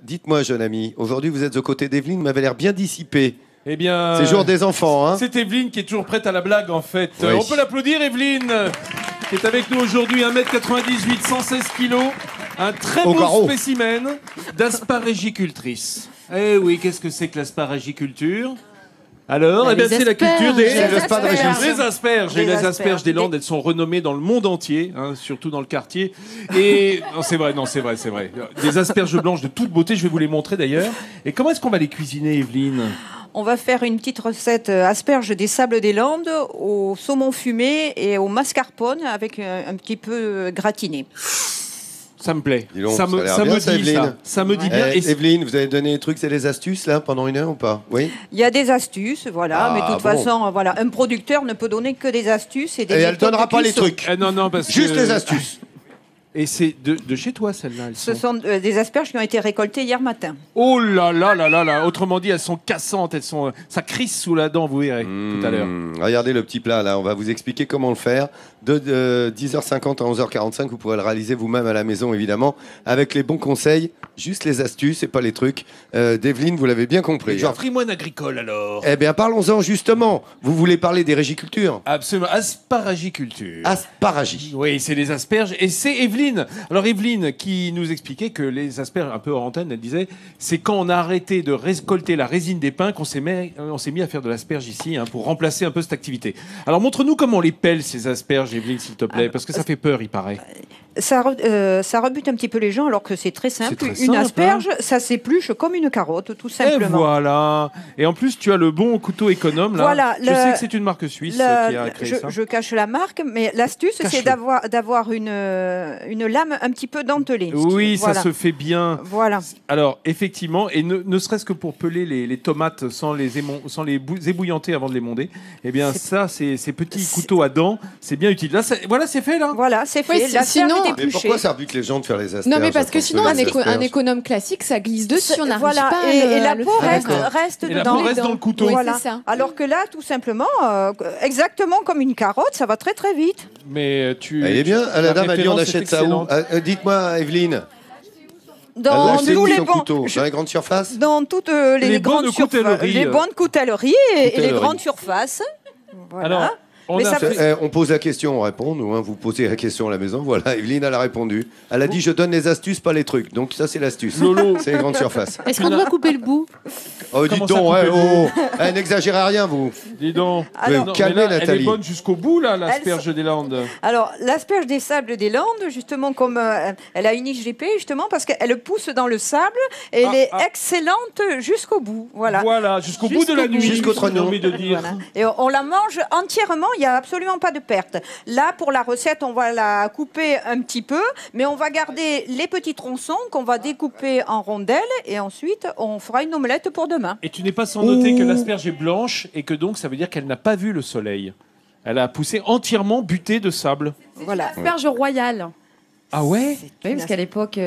Dites-moi, jeune ami, aujourd'hui vous êtes aux côtés d'Evelyne, vous m'avez l'air bien dissipé. Eh bien, c'est jour des enfants, hein. C'est Evelyne qui est toujours prête à la blague, en fait. Oui. On peut l'applaudir, Evelyne, qui est avec nous aujourd'hui, 1m98, 116 kg, un très beau spécimen d'asparagicultrice. Eh oui, qu'est-ce que c'est que l'asparagiculture ? Alors, eh bien, c'est la culture des asperges. Et les asperges des Landes, elles sont renommées dans le monde entier, hein, surtout dans le quartier. Et c'est vrai. Des asperges blanches de toute beauté, je vais vous les montrer d'ailleurs. Et comment est-ce qu'on va les cuisiner, Evelyne ? On va faire une petite recette asperges des Sables des Landes au saumon fumé et au mascarpone avec un petit peu gratiné. Ça me plaît. Donc, ça me dit bien. Evelyne, vous avez donné des trucs, c'est des astuces là pendant une heure ou pas ? Oui. Il y a des astuces, voilà. Mais de toute façon, voilà, un producteur ne peut donner que des astuces et des. Et elle donnera pas les trucs. Non, parce juste que... les astuces. Et c'est de chez toi, celles-là. Ce sont des asperges qui ont été récoltées hier matin. Oh là là. Autrement dit, elles sont cassantes, ça crisse sous la dent, vous verrez, tout à l'heure. Regardez le petit plat, là. On va vous expliquer comment le faire. De 10h50 à 11h45, vous pourrez le réaliser vous-même à la maison, évidemment, avec les bons conseils, juste les astuces et pas les trucs. d'Evelyne, vous l'avez bien compris. Genre frimoine agricole, alors. Eh bien, parlons-en, justement. Vous voulez parler des régicultures ? Absolument. Asparagiculture. Asparagie. Oui, c'est les asperges. Et c'est Evelyne. Alors Evelyne qui nous expliquait que les asperges, un peu hors antenne, elle disait, c'est quand on a arrêté de récolter la résine des pins qu'on s'est mis à faire de l'asperge ici, hein, pour remplacer un peu cette activité. Alors montre-nous comment on les pèle, ces asperges, Evelyne, s'il te plaît, parce que ça fait peur, il paraît. Ça rebute un petit peu les gens, alors que c'est très simple. Une asperge, ça s'épluche comme une carotte, tout simplement. Et voilà. Et en plus, tu as le bon couteau économe, là. Voilà, je sais que c'est une marque suisse qui a créé ça. Je cache la marque, mais l'astuce, c'est d'avoir une lame un petit peu dentelée. Oui, ça se fait bien. Voilà. Alors, effectivement, et ne serait-ce que pour peler les tomates sans les ébouillanter avant de les monder, eh bien, ça, ces petits couteaux à dents, c'est bien utile. Là, voilà, c'est fait, là. Voilà, c'est fait. Sinon, mais pourquoi ça rebute les gens de faire les asperges ? Non, mais parce que sinon, un économe classique, ça glisse dessus, on n'arrive pas à et la peau reste et dedans. La peau reste dans le couteau. Oui, voilà. Alors que là, tout simplement, exactement comme une carotte, ça va très très vite. Mais elle est bien. La dame a dit on achète ça où ? Dites-moi, Evelyne. Dans tous les dans les grandes surfaces. Dans toutes les grandes surfaces, les bonnes coutelleries et les grandes surfaces. Voilà. Alors, on pose la question, on répond. Nous, vous posez la question à la maison. Voilà, Evelyne, elle a répondu. Elle a dit je donne les astuces, pas les trucs. Donc ça, c'est l'astuce. Lolo, c'est les grandes surfaces. Est-ce qu'on doit couper le bout ? Oh, dites donc, n'exagérez rien, vous. Dis donc. Calmez, Nathalie. Elle est bonne jusqu'au bout, là, l'asperge des Landes. Alors, l'asperge des Sables des Landes, justement, comme elle a une IGP, justement, parce qu'elle pousse dans le sable et elle est excellente jusqu'au bout. Voilà, jusqu'au bout de la nuit. Jusqu'au trognon. Voilà. Et on la mange entièrement, il n'y a absolument pas de perte. Là, pour la recette, on va la couper un petit peu, mais on va garder les petits tronçons qu'on va découper en rondelles et ensuite, on fera une omelette pour demain. Et tu n'es pas sans noter que l'asperge est blanche et que donc ça veut dire qu'elle n'a pas vu le soleil. Elle a poussé entièrement butée de sable. Voilà. Asperge royale. Ah ouais ? Oui, parce qu'à l'époque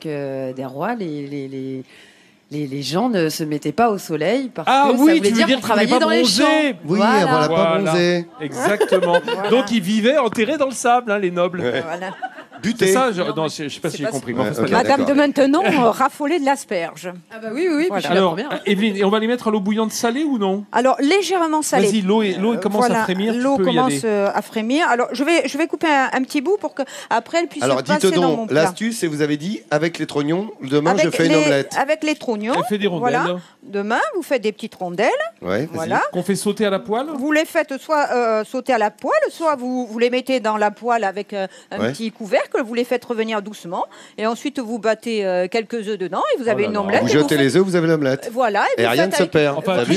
des rois, les gens ne se mettaient pas au soleil parce que ça voulait dire travailler dans les champs. Oui, voilà, pas bronzé. Exactement. Donc ils vivaient enterrés dans le sable, hein, les nobles. Ouais. Voilà. Buté. C'est ça, non, je ne sais pas si j'ai compris. Madame de maintenant raffolait de l'asperge. Ah bah oui, voilà. Alors, Evelyne, et on va les mettre à l'eau bouillante salée ou non ? Alors, légèrement salée. Vas-y, l'eau commence à frémir. L'eau commence à frémir. Alors, je vais couper un petit bout pour qu'après elle puisse passer dans mon plat. L'astuce, c'est vous avez dit, avec les trognons, demain je fais une omelette. Avec les trognons. Elle fait des rondelles. Voilà. Demain, vous faites des petites rondelles. Ouais, voilà. Qu'on fait sauter à la poêle. Vous les faites soit sauter à la poêle, soit vous les mettez dans la poêle avec un petit couvercle, vous les faites revenir doucement, et ensuite vous battez quelques œufs dedans, et vous avez une omelette. Vous jetez les œufs, vous avez l'omelette. Voilà. Et rien ne se perd. Enfin, tu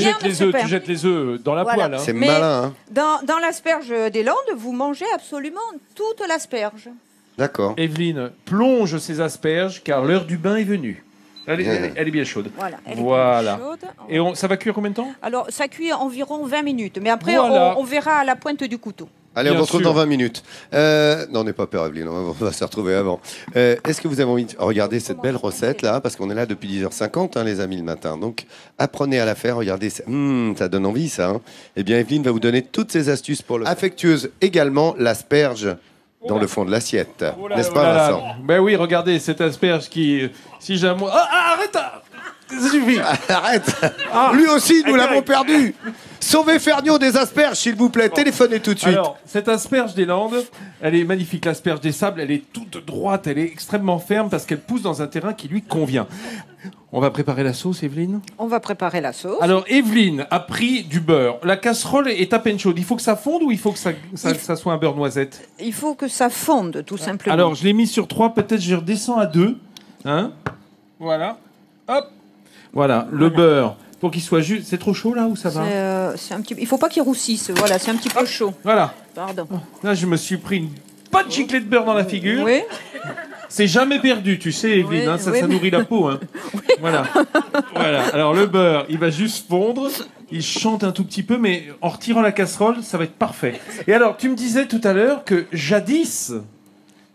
jettes les œufs dans la poêle. Hein. C'est malin. Hein. Dans l'asperge des Landes, vous mangez absolument toute l'asperge. D'accord. Evelyne, plonge ces asperges, car l'heure du bain est venue. Elle est bien chaude. Voilà. Voilà. Et ça va cuire combien de temps ? Alors, ça cuit environ 20 minutes. Mais après, on verra à la pointe du couteau. Allez, on se retrouve dans 20 minutes. Non, n'aie pas peur, Evelyne, on va se retrouver avant. Est-ce que vous avez envie de regarder cette belle recette-là ? Parce qu'on est là depuis 10h50, hein, les amis, le matin. Donc, apprenez à la faire, regardez. Ça donne envie, ça. Hein. Eh bien, Evelyne va vous donner toutes ses astuces pour le affectueuse également, l'asperge dans le fond de l'assiette. Oula, N'est-ce pas, Vincent? Ben oui, regardez, cette asperge qui... Si j'ai un mot... arrête. Ça suffit. Arrête. Lui aussi, nous l'avons perdu. Sauvez Ferniaud des asperges, s'il vous plaît. Téléphonez tout de suite. Alors, cette asperge des Landes, elle est magnifique. L'asperge des sables, elle est toute droite, elle est extrêmement ferme parce qu'elle pousse dans un terrain qui lui convient. On va préparer la sauce, Evelyne? On va préparer la sauce. Alors, Evelyne a pris du beurre. La casserole est à peine chaude. Il faut que ça fonde ou il faut que ça soit un beurre noisette? Il faut que ça fonde, tout simplement. Alors, je l'ai mis sur 3, peut-être je redescends à 2. Hein? Voilà. Hop. Voilà, le beurre. Pour qu'il soit juste... C'est trop chaud, là, ou ça va? C'est un petit... Il faut pas qu'il roussisse. Voilà, c'est un petit peu chaud. Voilà. Pardon. Là, je me suis pris une bonne giclée de beurre dans la figure. Oui. C'est jamais perdu, tu sais, Evelyne. Oui, ça nourrit la peau. Hein. Oui. Voilà. Alors, le beurre, il va juste fondre. Il chante un tout petit peu, mais en retirant la casserole, ça va être parfait. Et alors, tu me disais tout à l'heure que jadis,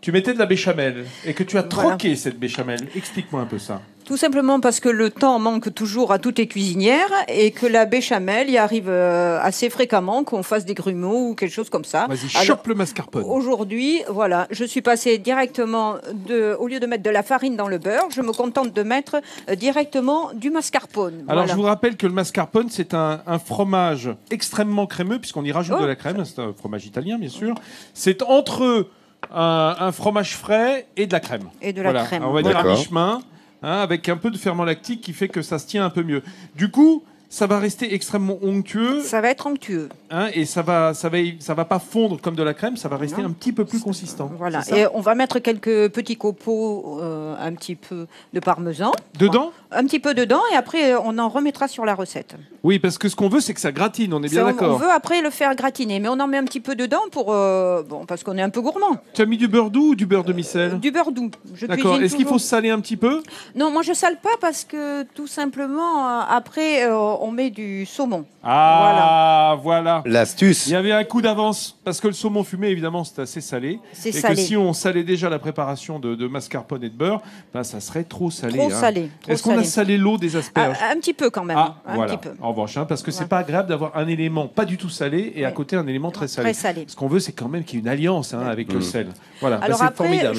tu mettais de la béchamel et que tu as troqué cette béchamel. Explique-moi un peu ça. Tout simplement parce que le temps manque toujours à toutes les cuisinières et que la béchamel y arrive assez fréquemment, qu'on fasse des grumeaux ou quelque chose comme ça. Vas-y, chope le mascarpone. Aujourd'hui, voilà, je suis passée directement, au lieu de mettre de la farine dans le beurre, je me contente de mettre directement du mascarpone. Alors, je vous rappelle que le mascarpone, c'est un fromage extrêmement crémeux, puisqu'on y rajoute de la crème. C'est un fromage italien, bien sûr. C'est entre un fromage frais et de la crème. Et de la crème. On va dire à mi-chemin. Avec un peu de ferment lactique qui fait que ça se tient un peu mieux. Du coup, ça va rester extrêmement onctueux. Ça va être onctueux. Et ça va pas fondre comme de la crème, ça va rester un petit peu plus consistant. Voilà. Et on va mettre quelques petits copeaux, un petit peu de parmesan. Dedans ? Un petit peu dedans, et après, on en remettra sur la recette. Oui, parce que ce qu'on veut, c'est que ça gratine, on est bien d'accord. On veut après le faire gratiner, mais on en met un petit peu dedans parce qu'on est un peu gourmand. Tu as mis du beurre doux ou du beurre demi-sel ? Du beurre doux. D'accord. Est-ce qu'il faut saler un petit peu ? Non, moi je sale pas parce que tout simplement, après, on met du saumon. Ah, voilà. L'astuce. Il y avait un coup d'avance, parce que le saumon fumé, évidemment, c'est assez salé. C'est salé. Que si on salait déjà la préparation de mascarpone et de beurre, ça serait trop salé. Trop salé. Est-ce qu'on a salé l'eau des asperges ? Un petit peu quand même. Voilà. Petit peu. En revanche, parce que c'est pas agréable d'avoir un élément pas du tout salé et à côté un élément très salé. Ce qu'on veut, c'est quand même qu'il y ait une alliance avec le sel. Voilà. Alors c'est après, formidable.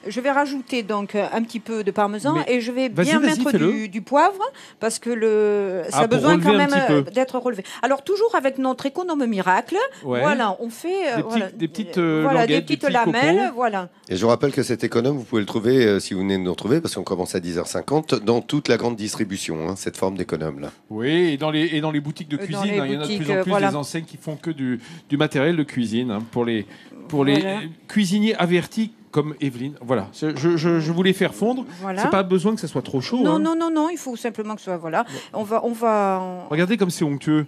je vais rajouter donc un petit peu de parmesan et je vais bien mettre du poivre parce que ça a besoin quand même d'être relevé. Alors toujours avec notre économe miracle, voilà, on fait des petites lamelles, voilà. Et je vous rappelle que cet économe, vous pouvez le trouver si vous venez de nous retrouver, parce qu'on commence à 10h50 dans toute la grande distribution, cette forme d'économe là. Oui, et dans les boutiques de cuisine, il y en a de plus en plus des enseignes qui font que du matériel de cuisine pour les cuisiniers avertis comme Evelyne. Voilà, je voulais faire fondre. Voilà. C'est pas besoin que ça soit trop chaud. Non, il faut simplement que ce soit On va. Regardez comme c'est onctueux.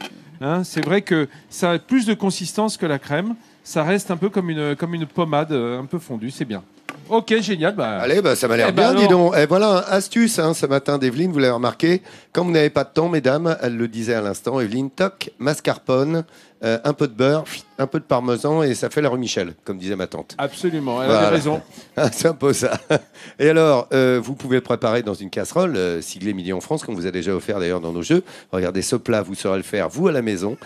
C'est vrai que ça a plus de consistance que la crème. Ça reste un peu comme une pommade un peu fondue. C'est bien. Ok, génial. Allez, ça m'a l'air bien, dis donc. Et voilà, astuce ce matin d'Evelyne, vous l'avez remarqué. Quand vous n'avez pas de temps, mesdames, elle le disait à l'instant, Evelyne, toc, mascarpone, un peu de beurre, un peu de parmesan, et ça fait la rue Michel, comme disait ma tante. Absolument, elle avait raison. C'est un peu ça. Et alors, vous pouvez le préparer dans une casserole, siglée Midi en France, qu'on vous a déjà offert d'ailleurs dans nos jeux. Regardez, ce plat, vous saurez le faire, vous, à la maison,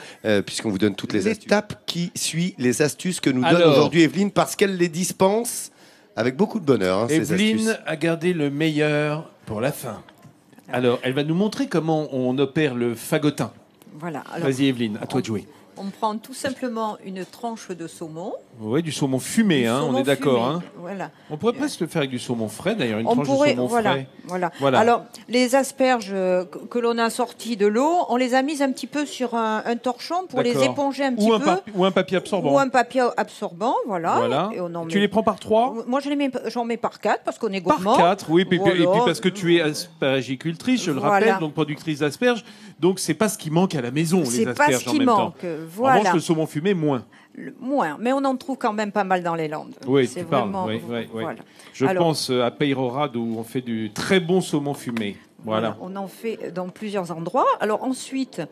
puisqu'on vous donne toutes les étapes qui suit les astuces que nous donne aujourd'hui Evelyne, parce qu'elle les dispense avec beaucoup de bonheur. Evelyne a gardé le meilleur pour la fin. Alors, elle va nous montrer comment on opère le fagotin. Voilà. Vas-y, Evelyne, à toi de jouer. On prend tout simplement une tranche de saumon. Oui, du saumon fumé, on est d'accord. Voilà. On pourrait presque le faire avec du saumon frais, d'ailleurs, tranche de saumon frais. Voilà. Alors, les asperges que l'on a sorties de l'eau, on les a mises un petit peu sur un torchon pour les éponger un petit peu. Ou un papier absorbant. Ou un papier absorbant, voilà. Et tu les prends par 3 ? Moi, j'en mets par 4 parce qu'on est gourmand. Par 4, oui. Et puis parce que tu es asparagicultrice, je le rappelle, donc productrice d'asperges. Donc, c'est pas ce qui manque à la maison, les asperges en même temps. Voilà. En revanche, le saumon fumé, moins. Moins, mais on en trouve quand même pas mal dans les Landes. Oui, tu parles. Voilà. Je pense à Peyrorade où on fait du très bon saumon fumé. Voilà. On en fait dans plusieurs endroits. Alors ensuite,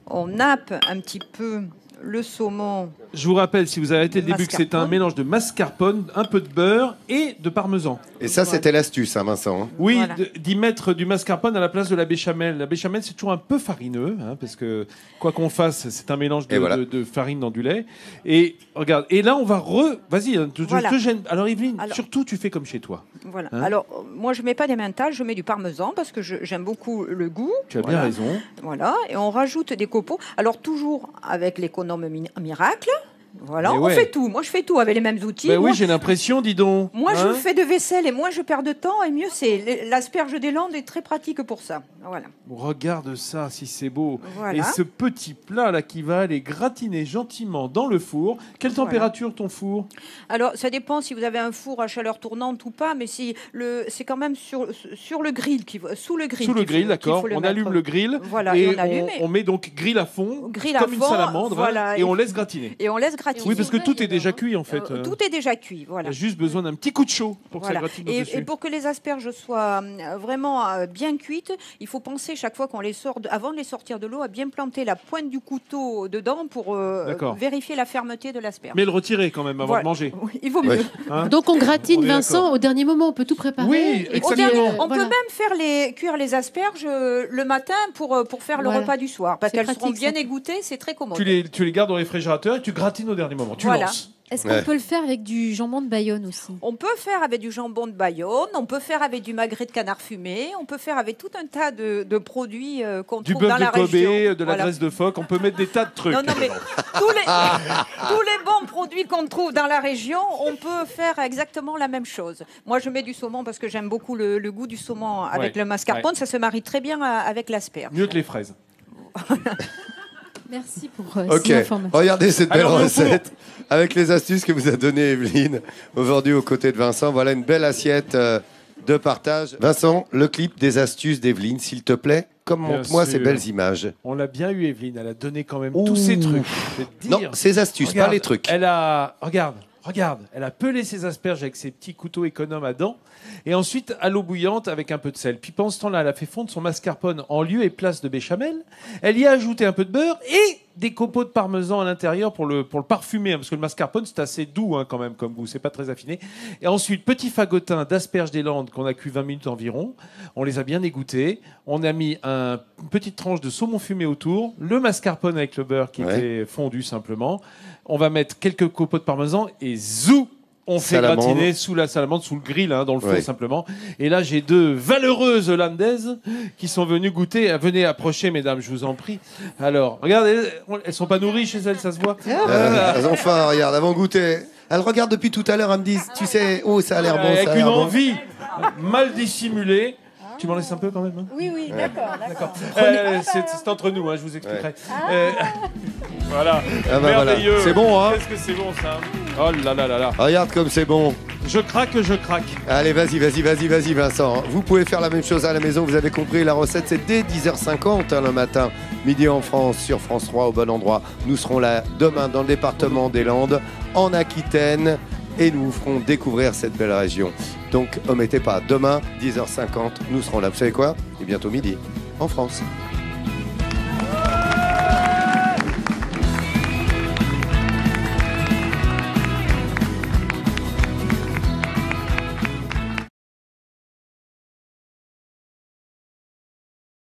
on nappe un petit peu le saumon. Je vous rappelle, si vous avez arrêté le début, que c'est un mélange de mascarpone, un peu de beurre et de parmesan. Et ça, c'était l'astuce, hein, Vincent. Oui, voilà. D'y mettre du mascarpone à la place de la béchamel. La béchamel, c'est toujours un peu farineux, hein, parce que quoi qu'on fasse, c'est un mélange de farine dans du lait. Et regarde, et là, on va Vas-y, je te gêne. Alors, Evelyne, surtout, tu fais comme chez toi. Voilà. Hein, alors, moi, je mets pas d'emmental, je mets du parmesan parce que j'aime beaucoup le goût. Tu as bien raison. Voilà, et on rajoute des copeaux. Alors, toujours avec l'économe miracle. Voilà, on fait tout. Moi, je fais tout avec les mêmes outils. Oui, j'ai l'impression, dis donc. Moi, je fais de vaisselle et moins je perds de temps et mieux c'est. L'asperge des Landes est très pratique pour ça. Voilà. Regarde ça, si c'est beau. Voilà. Et ce petit plat là qui va aller gratiner gentiment dans le four. Quelle température ton four? Alors, ça dépend si vous avez un four à chaleur tournante ou pas, mais c'est quand même sur le grill, sous le grill. Sous le grill, d'accord. On allume le grill. Voilà, et on met donc grill à fond, comme une salamandre, voilà, et on laisse gratiner. gratiner. Oui, parce que tout est déjà cuit en fait. Tout est déjà cuit, voilà. Il y a juste besoin d'un petit coup de chaud pour que ça gratine au-dessus. Et pour que les asperges soient vraiment bien cuites, il faut penser chaque fois qu'on les sort, avant de les sortir de l'eau, à bien planter la pointe du couteau dedans pour vérifier la fermeté de l'asperge. Mais le retirer quand même avant de manger. Oui, il vaut mieux. Hein, donc on gratine, Vincent, au dernier moment, on peut tout préparer. Oui, exactement. On peut même faire cuire les asperges le matin pour faire le repas du soir, parce qu'elles seront bien égouttées, c'est très commode. Tu les gardes au réfrigérateur et tu gratines au dernier moment. Tu lances. Est-ce qu'on peut le faire avec du jambon de Bayonne aussi? On peut faire avec du jambon de Bayonne, on peut faire avec du magret de canard fumé, on peut faire avec tout un tas de produits qu'on trouve dans la région. Du bœuf de Kobe, de la graisse de phoque, on peut mettre des tas de trucs. Non, mais tous les bons produits qu'on trouve dans la région, on peut faire exactement la même chose. Moi, je mets du saumon parce que j'aime beaucoup le goût du saumon avec le mascarpone. Ça se marie très bien avec l'asperge. Mieux que les fraises. Merci pour ces informations. Regardez cette belle recette avec les astuces que vous a données Evelyne aujourd'hui aux côtés de Vincent. Voilà une belle assiette de partage. Vincent, le clip des astuces d'Evelyne, s'il te plaît, montre-moi ces belles images. On l'a bien eu, Evelyne. Elle a donné quand même tous ces trucs. Non, ces astuces, pas les trucs. Regarde, elle a pelé ses asperges avec ses petits couteaux économes à dents et ensuite à l'eau bouillante avec un peu de sel. Puis pendant ce temps-là, elle a fait fondre son mascarpone en lieu et place de béchamel. Elle y a ajouté un peu de beurre et des copeaux de parmesan à l'intérieur pour le parfumer, hein, parce que le mascarpone, c'est assez doux quand même comme goût, c'est pas très affiné. Et ensuite, petit fagotin d'asperges des Landes qu'on a cuit 20 minutes environ. On les a bien égouttés. On a mis une petite tranche de saumon fumé autour, le mascarpone avec le beurre qui était fondu simplement. On va mettre quelques copeaux de parmesan et zou, on fait gratiner sous la salamandre, sous le grill, dans le four simplement. Et là, j'ai deux valeureuses Landaises qui sont venues goûter. Venez approcher, mesdames, je vous en prie. Alors, regardez, elles sont pas nourries chez elles, ça se voit. Enfin, regarde, avant de goûter. Elles regardent depuis tout à l'heure, elles me disent, tu sais, ça a l'air bon, avec une envie mal dissimulée. Tu m'en laisses un peu quand même, hein? Oui, d'accord. C'est entre nous, je vous expliquerai. Voilà. Merveilleux. Voilà. C'est bon, hein? Qu'est-ce que c'est bon, ça? Oh là là là là. Regarde comme c'est bon. Je craque. Allez, vas-y, Vincent. Vous pouvez faire la même chose à la maison. Vous avez compris, la recette, c'est dès 10h50 le matin. Midi en France, sur France 3, au bon endroit. Nous serons là demain dans le département des Landes, en Aquitaine. Et nous vous ferons découvrir cette belle région. Donc, omettez pas, demain, 10h50, nous serons là. Vous savez quoi? Et bientôt midi, en France.